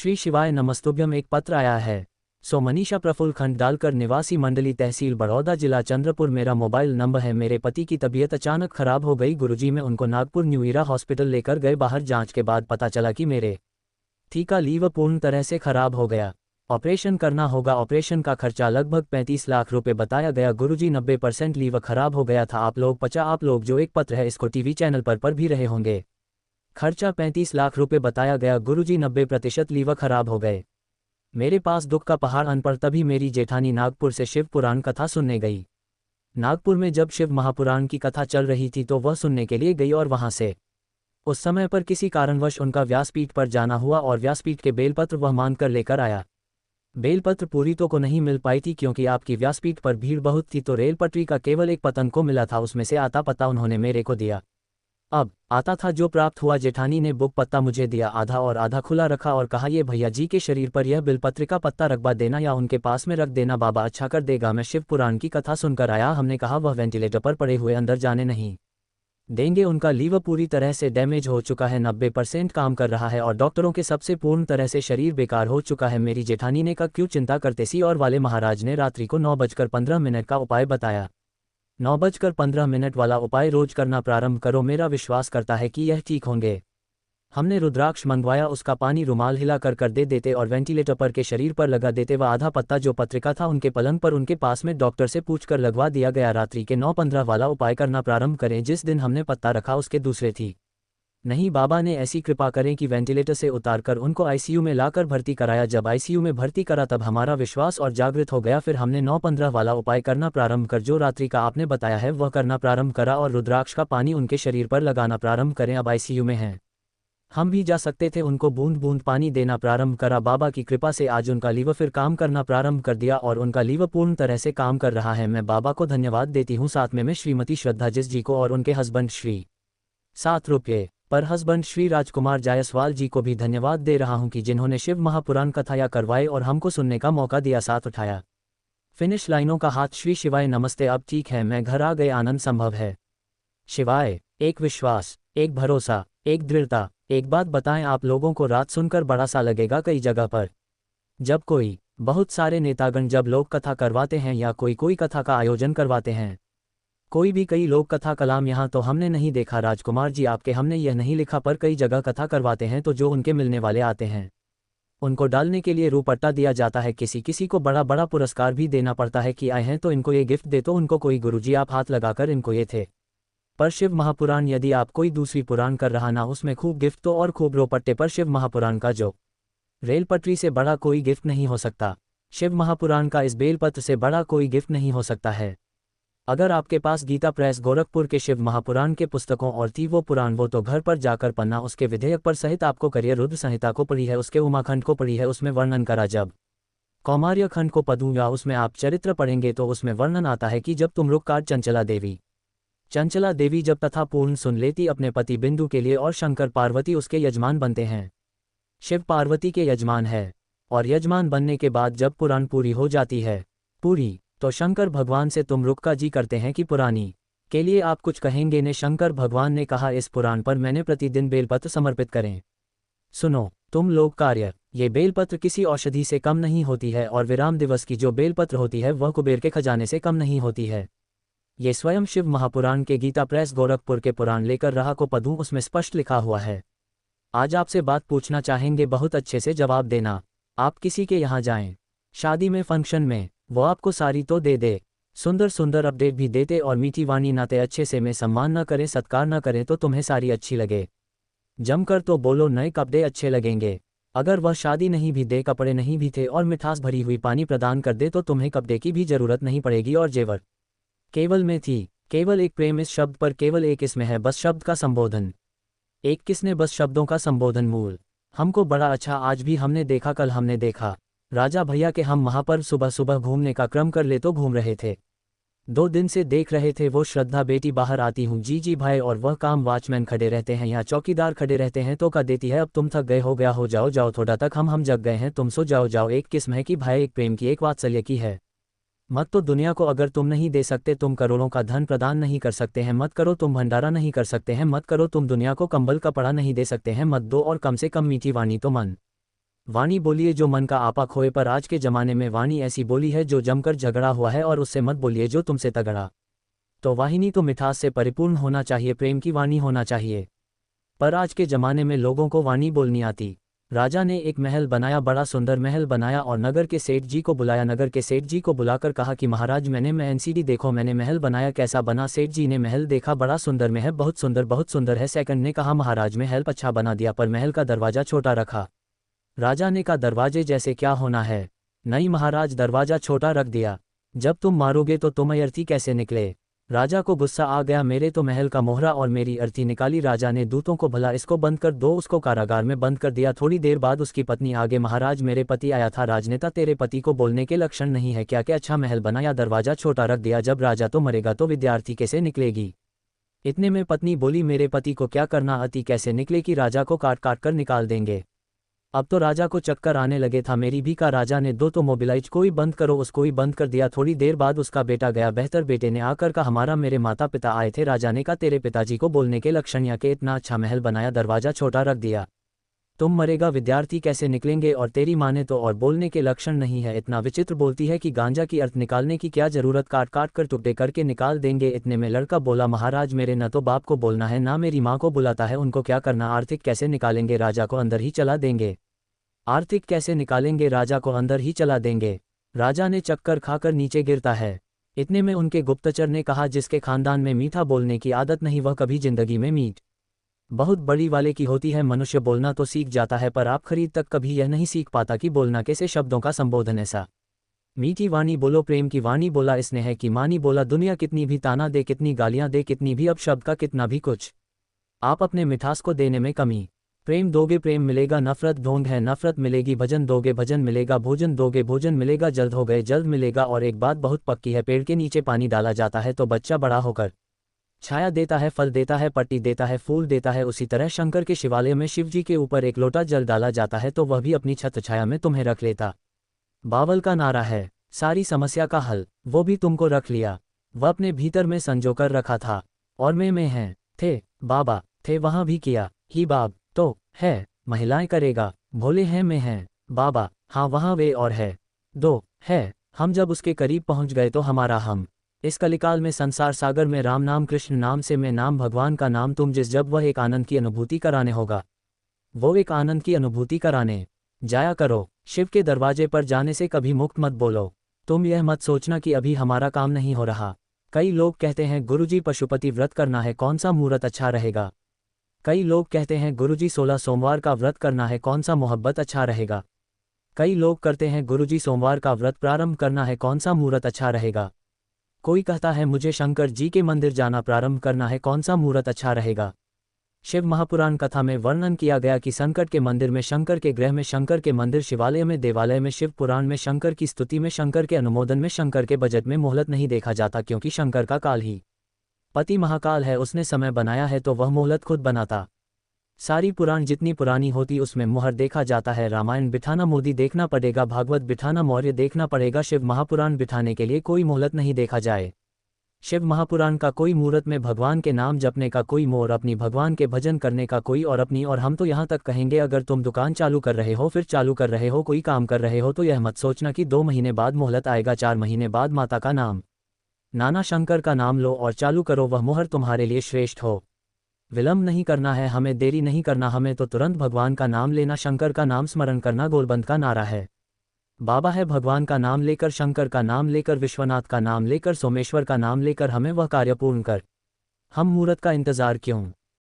श्री शिवाय नमस्तुभ्यम। एक पत्र आया है। सो मनीषा प्रफुल्ल खंड डालकर निवासी मंडली तहसील बड़ौदा जिला चंद्रपुर। मेरा मोबाइल नंबर है। मेरे पति की तबीयत अचानक खराब हो गई गुरुजी। मैं उनको नागपुर न्यू ईरा हॉस्पिटल लेकर गए। बाहर जांच के बाद पता चला कि मेरे थी का लीवर पूर्ण तरह से खराब हो गया। ऑपरेशन करना होगा। ऑपरेशन का खर्चा लगभग 35 लाख रुपए बताया गया गुरुजी। 90% लीवर खराब हो गया था। आप लोग जो एक पत्र है इसको टीवी चैनल पर भी रहे होंगे। खर्चा 35 लाख रुपए बताया गया गुरुजी। 90% लीवर खराब हो गए। मेरे पास दुख का पहाड़ अनपढ़। तभी मेरी जेठानी नागपुर से शिव पुराण कथा सुनने गई। नागपुर में जब शिव महापुराण की कथा चल रही थी तो वह सुनने के लिए गई और वहां से उस समय पर किसी कारणवश उनका व्यासपीठ पर जाना हुआ और व्यासपीठ के बेलपत्र वह मांगकर लेकर आया। बेलपत्र पूरी तो को नहीं मिल पाई थी क्योंकि आपकी व्यासपीठ पर भीड़ बहुत थी, तो रेल पटरी का केवल एक पतन को मिला था। उसमें से आता पत्ता उन्होंने मेरे को दिया। अब आता था जो प्राप्त हुआ। जेठानी ने बुक पत्ता मुझे दिया, आधा और आधा खुला रखा और कहा ये भैया जी के शरीर पर यह बिलपत्र का पत्ता रखवा देना या उनके पास में रख देना, बाबा अच्छा कर देगा। मैं शिव पुराण की कथा सुनकर आया। हमने कहा वह वेंटिलेटर पर पड़े हुए अंदर जाने नहीं देंगे। उनका लीवर पूरी तरह से डैमेज हो चुका है, 90% काम कर रहा है और डॉक्टरों के सबसे पूर्ण तरह से शरीर बेकार हो चुका है। मेरी जेठानी ने कहा क्यों चिंता करते सी। और वाले महाराज ने रात्रि को 9:15 का उपाय बताया। 9:15 वाला उपाय रोज करना प्रारंभ करो। मेरा विश्वास करता है कि यह ठीक होंगे। हमने रुद्राक्ष मंगवाया, उसका पानी रुमाल हिला कर दे देते और वेंटिलेटर पर के शरीर पर लगा देते। वह आधा पत्ता जो पत्रिका था उनके पलंग पर उनके पास में डॉक्टर से पूछकर लगवा दिया गया। रात्रि के 9:15 वाला उपाय करना प्रारंभ करें। जिस दिन हमने पत्ता रखा उसके दूसरे थी नहीं। बाबा ने ऐसी कृपा करें कि वेंटिलेटर से उतारकर उनको आईसीयू में लाकर भर्ती कराया। जब आईसीयू में भर्ती करा तब हमारा विश्वास और जागृत हो गया। फिर हमने 9:15 वाला उपाय करना प्रारंभ कर जो रात्रि का आपने बताया है वह करना प्रारंभ करा और रुद्राक्ष का पानी उनके शरीर पर लगाना प्रारंभ करें। अब आईसीयू में हैं, हम भी जा सकते थे। उनको बूंद बूंद पानी देना प्रारंभ करा। बाबा की कृपा से आज उनका लीवर फिर काम करना प्रारंभ कर दिया और उनका लीवर पूर्ण तरह से काम कर रहा है। मैं बाबा को धन्यवाद देती हूँ। साथ में मैं श्रीमती श्रद्धा जिस जी को और उनके हस्बैंड श्री 7 रुपये पर हस्बैंड श्री राजकुमार जायसवाल जी को भी धन्यवाद दे रहा हूं कि जिन्होंने शिव महापुराण कथाया करवाए और हमको सुनने का मौका दिया, साथ उठाया फिनिश लाइनों का हाथ। श्री शिवाय नमस्ते। अब ठीक है, मैं घर आ गए। आनंद संभव है। शिवाय। एक विश्वास, एक भरोसा, एक दृढ़ता। एक बात बताएं, आप लोगों को रात सुनकर बड़ा सा लगेगा। कई जगह पर जब कोई बहुत सारे नेतागण जब लोक कथा करवाते हैं या कोई कथा का आयोजन करवाते हैं, कोई भी कई लोक कथा कलाम यहाँ तो हमने नहीं देखा राजकुमार जी आपके, हमने यह नहीं लिखा, पर कई जगह कथा करवाते हैं तो जो उनके मिलने वाले आते हैं उनको डालने के लिए रूपट्टा दिया जाता है। किसी किसी को बड़ा बड़ा पुरस्कार भी देना पड़ता है कि आए हैं तो इनको ये गिफ्ट दे, तो उनको कोई गुरुजी आप हाथ लगाकर इनको ये थे। पर शिव महापुराण यदि आप कोई दूसरी पुराण कर रहा ना उसमें खूब गिफ्ट तो और खूब रोपट्टे, पर शिव महापुराण का जो रेल पटरी से बड़ा कोई गिफ्ट नहीं हो सकता। शिव महापुराण का इस बेलपत्र से बड़ा कोई गिफ्ट नहीं हो सकता है। अगर आपके पास गीता प्रेस गोरखपुर के शिव महापुराण के पुस्तकों और थी वो पुराण, वो तो घर पर जाकर पन्ना उसके विधेयक पर सहित आपको करिए। रुद्र संहिता को पढ़ी है, उसके उमाखंड को पढ़ी है, उसमें वर्णन करा। जब कौमार्य खंड को पढ़ूंगा उसमें आप चरित्र पढ़ेंगे तो उसमें वर्णन आता है कि जब तुम कार चंचला देवी जब तथा पूर्ण सुन लेती अपने पति बिंदु के लिए और शंकर पार्वती उसके यजमान बनते हैं। शिव पार्वती के यजमान है और यजमान बनने के बाद जब पुराण पूरी हो जाती है पूरी, तो शंकर भगवान से तुम रुक्का जी करते हैं कि पुरानी के लिए आप कुछ कहेंगे ने। शंकर भगवान ने कहा इस पुराण पर मैंने प्रतिदिन बेलपत्र समर्पित करें। सुनो तुम लोग कार्य, ये बेलपत्र किसी औषधि से कम नहीं होती है और विराम दिवस की जो बेलपत्र होती है वह कुबेर के खजाने से कम नहीं होती है। ये स्वयं शिव महापुराण के गीता प्रेस गोरखपुर के पुराण लेकर रहा को पढ़ूं, उसमें स्पष्ट लिखा हुआ है। आज आपसे बात पूछना चाहेंगे, बहुत अच्छे से जवाब देना। आप किसी के यहाँ जाएं, शादी में, फंक्शन में, वो आपको साड़ी तो दे दे, सुंदर सुंदर अपडेट भी देते और मीठी वाणी नाते अच्छे से में सम्मान न करें, सत्कार न करें तो तुम्हें साड़ी अच्छी लगे। जमकर तो बोलो नए कपड़े अच्छे लगेंगे। अगर वह शादी नहीं भी दे, कपड़े नहीं भी थे और मिठास भरी हुई पानी प्रदान कर दे तो तुम्हें कपड़े की भी जरूरत नहीं पड़ेगी। और जेवर केवल में थी, केवल एक प्रेम इस शब्द पर केवल एक इसमें है, बस शब्द का संबोधन एक किसने, बस शब्दों का संबोधन मूल। हमको बड़ा अच्छा आज भी हमने देखा, कल हमने देखा राजा भैया के हम वहाँ पर सुबह सुबह घूमने का क्रम कर ले तो घूम रहे थे। 2 दिन से देख रहे थे वो श्रद्धा बेटी बाहर आती हूँ जी भाई, और वह काम वॉचमैन खड़े रहते हैं या चौकीदार खड़े रहते हैं तो का देती है अब तुम थक गए हो गया हो जाओ थोड़ा तक हम जग गए हैं, तुम सो जाओ। एक किस्म है कि भाई एक प्रेम की, एक वात्सल्य की है। मत तो दुनिया को अगर तुम नहीं दे सकते, तुम करोड़ों का धन प्रदान नहीं कर सकते हैं, मत करो तुम भंडारा नहीं कर सकते हैं, मत करो तुम दुनिया को कंबल कपड़ा नहीं दे सकते हैं, मत दो और कम से कम मीठी वाणी तो मन वाणी बोलिए जो मन का आपा खोए, पर आज के जमाने में वाणी ऐसी बोली है जो जमकर झगड़ा हुआ है, और उससे मत बोलिए जो तुमसे तगड़ा। तो वाहिनी तो मिठास से परिपूर्ण होना चाहिए, प्रेम की वाणी होना चाहिए। पर आज के जमाने में लोगों को वाणी बोलनी आती। राजा ने एक महल बनाया, बड़ा सुंदर महल बनाया, और नगर के सेठ जी को बुलाया। नगर के सेठ जी को बुलाकर कहा कि महाराज मैंने एनसीडी देखो, मैंने महल बनाया, कैसा बना। सेठ जी ने महल देखा, बड़ा सुंदर महल, बहुत सुंदर है। सेकंड ने कहा महाराज महल अच्छा बना दिया, पर महल का दरवाजा छोटा रखा। राजा ने कहा दरवाजे जैसे क्या होना है। नहीं महाराज, दरवाजा छोटा रख दिया, जब तुम मारोगे तो तुम अर्थी कैसे निकले। राजा को गुस्सा आ गया, मेरे तो महल का मोहरा और मेरी अर्थी निकाली। राजा ने दूतों को भला इसको बंद कर दो, उसको कारागार में बंद कर दिया। थोड़ी देर बाद उसकी पत्नी आगे, महाराज मेरे पति आया था। राजनेता तेरे पति को बोलने के लक्षण नहीं है क्या, अच्छा महल बनाया दरवाजा छोटा रख दिया, जब राजा तो मरेगा तो विद्यार्थी कैसे निकलेगी। इतने में पत्नी बोली मेरे पति को क्या करना, अति कैसे निकले कि राजा को काट काट कर निकाल देंगे। अब तो राजा को चक्कर आने लगे था, मेरी भी का। राजा ने दो तो मोबिलाइज को ही बंद करो, उसको ही बंद कर दिया। थोड़ी देर बाद उसका बेटा गया, बेहतर बेटे ने आकर कहा हमारा मेरे माता पिता आए थे। राजा ने कहा तेरे पिताजी को बोलने के लक्षण या के, इतना अच्छा महल बनाया दरवाजा छोटा रख दिया, तुम मरेगा विद्यार्थी कैसे निकलेंगे। और तेरी माँ ने तो और बोलने के लक्षण नहीं है, इतना विचित्र बोलती है कि गांजा की अर्थ निकालने की क्या जरूरत, काट काट कर टुकड़े करके निकाल देंगे। इतने में लड़का बोला महाराज मेरे न तो बाप को बोलना है ना मेरी माँ को बुलाता है, उनको क्या करना, आर्थिक कैसे निकालेंगे, राजा को अंदर ही चला देंगे। आर्थिक कैसे निकालेंगे, राजा को अंदर ही चला देंगे। राजा ने चक्कर खाकर नीचे गिरता है। इतने में उनके गुप्तचर ने कहा जिसके खानदान में मीठा बोलने की आदत नहीं वह कभी जिंदगी में मीठ बहुत बड़ी वाले की होती है। मनुष्य बोलना तो सीख जाता है, पर आप खरीद तक कभी यह नहीं सीख पाता कि बोलना कैसे, शब्दों का संबोधन ऐसा। मीठी वाणी बोलो, प्रेम की वाणी बोला, स्नेह की मानी बोला। दुनिया कितनी भी ताना दे, कितनी गालियां दे, कितनी भी अपशब्द का कितना भी कुछ, आप अपने मिठास को देने में कमी। प्रेम दोगे प्रेम मिलेगा, नफरत ढोंग है नफरत मिलेगी। भजन दोगे भजन मिलेगा, भोजन दोगे भोजन मिलेगा। जल्द हो गए जल्द मिलेगा। और एक बात बहुत पक्की है, पेड़ के नीचे पानी डाला जाता है तो बच्चा बड़ा होकर छाया देता है, फल देता है, पट्टी देता है, फूल देता है। उसी तरह शंकर के शिवालय में शिव जी के ऊपर एक लोटा जल डाला जाता है तो वह भी अपनी छत्र छाया में तुम्हें रख लेता। बावल का नारा है सारी समस्या का हल, वो भी तुमको रख लिया, वह अपने भीतर में संजोकर रखा था। और में हैं थे बाबा, थे वहां भी किया ही बाब तो है, महिलाएं करेगा, भोले हैं में हैं बाबा, हाँ वहाँ वे और है दो है। हम जब उसके करीब पहुँच गए तो हमारा हम, इस कलिकाल में संसार सागर में राम नाम कृष्ण नाम से मैं नाम भगवान का नाम तुम जिस, जब वह एक आनंद की अनुभूति कराने होगा, वो एक आनंद की अनुभूति कराने जाया करो। शिव के दरवाजे पर जाने से कभी मुक्त मत बोलो। तुम यह मत सोचना कि अभी हमारा काम नहीं हो रहा। कई लोग कहते हैं गुरुजी पशुपति व्रत करना है, कौन सा मुहूर्त अच्छा रहेगा। कई लोग कहते हैं गुरुजी 16 सोमवार का व्रत करना है, कौन सा मोहब्बत अच्छा रहेगा। कई लोग करते हैं गुरुजी सोमवार का व्रत प्रारंभ करना है, कौन सा मुहूर्त अच्छा रहेगा। कोई कहता है मुझे शंकर जी के मंदिर जाना प्रारंभ करना है, कौन सा मुहूर्त अच्छा रहेगा। शिव महापुराण कथा में वर्णन किया गया कि संकट के मंदिर में शंकर के ग्रह में शंकर के मंदिर, शिवालय में देवालय में, शिव पुराण में शंकर की स्तुति में, शंकर के अनुमोदन में, शंकर के बजट में मोहलत नहीं देखा जाता, क्योंकि शंकर का काल ही पति महाकाल है, उसने समय बनाया है तो वह मोहलत खुद बनाता। सारी पुराण जितनी पुरानी होती उसमें मुहर देखा जाता है। रामायण बिठाना मोदी देखना पड़ेगा, भागवत बिठाना मौर्य देखना पड़ेगा, शिव महापुराण बिठाने के लिए कोई मोहलत नहीं देखा जाए। शिव महापुराण का कोई मुहूर्त में भगवान के नाम जपने का कोई मोर, अपनी भगवान के भजन करने का कोई और अपनी। और हम तो यहाँ तक कहेंगे अगर तुम दुकान चालू कर रहे हो, फिर चालू कर रहे हो, कोई काम कर रहे हो, तो यह मत सोचना कि 2 महीने बाद मोहलत आएगा, 4 महीने बाद माता का नाम, नाना शंकर का नाम लो और चालू करो, वह मुहर तुम्हारे लिए श्रेष्ठ हो। विलंब नहीं करना है हमें, देरी नहीं करना हमें, तो तुरंत भगवान का नाम लेना, शंकर का नाम स्मरण करना गोलबंद का नारा है। बाबा है भगवान का नाम लेकर, शंकर का नाम लेकर, विश्वनाथ का नाम लेकर, सोमेश्वर का नाम लेकर हमें वह कार्य पूर्ण कर। हम मुहूर्त का इंतजार क्यों।